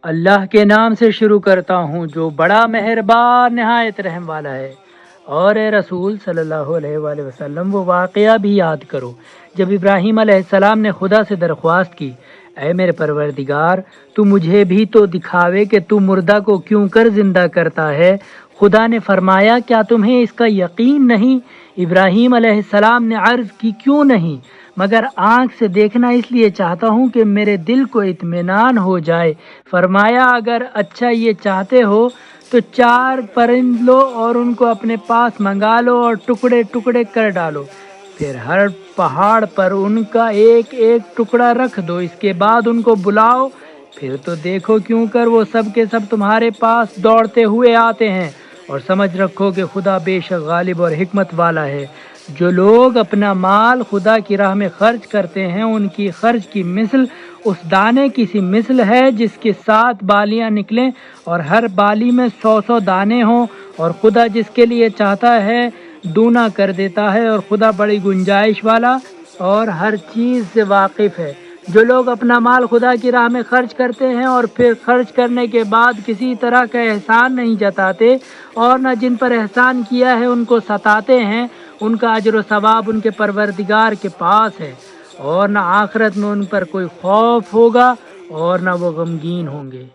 اللہ کے نام سے شروع کرتا ہوں جو بڑا مہربان نہایت رحم والا ہے۔ اور اے رسول صلی اللہ علیہ وآلہ وسلم وہ واقعہ بھی یاد کرو جب ابراہیم علیہ السلام نے خدا سے درخواست کی، اے میرے پروردگار تو مجھے بھی تو دکھاوے کہ تو مردہ کو کیوں کر زندہ کرتا ہے۔ خدا نے فرمایا کیا تمہیں اس کا یقین نہیں؟ ابراہیم علیہ السلام نے عرض کی کیوں نہیں، مگر آنکھ سے دیکھنا اس لیے چاہتا ہوں کہ میرے دل کو اطمینان ہو جائے۔ فرمایا اگر اچھا یہ چاہتے ہو تو 4 پرند لو اور ان کو اپنے پاس منگا لو اور ٹکڑے ٹکڑے کر ڈالو، پھر ہر پہاڑ پر ان کا ایک ایک ٹکڑا رکھ دو، اس کے بعد ان کو بلاؤ، پھر تو دیکھو کیوں کر وہ سب کے سب تمہارے پاس دوڑتے ہوئے آتے ہیں، اور سمجھ رکھو کہ خدا بے شک غالب اور حکمت والا ہے۔ جو لوگ اپنا مال خدا کی راہ میں خرچ کرتے ہیں ان کی خرچ کی مثل اس دانے کی سی مثل ہے جس کے 7 بالیاں نکلیں اور ہر بالی میں 100 دانے ہوں، اور خدا جس کے لیے چاہتا ہے دونا کر دیتا ہے، اور خدا بڑی گنجائش والا اور ہر چیز سے واقف ہے۔ جو لوگ اپنا مال خدا کی راہ میں خرچ کرتے ہیں اور پھر خرچ کرنے کے بعد کسی طرح کا احسان نہیں جتاتے اور نہ جن پر احسان کیا ہے ان کو ستاتے ہیں، ان کا اجر و ثواب ان کے پروردگار کے پاس ہے، اور نہ آخرت میں ان پر کوئی خوف ہوگا اور نہ وہ غمگین ہوں گے۔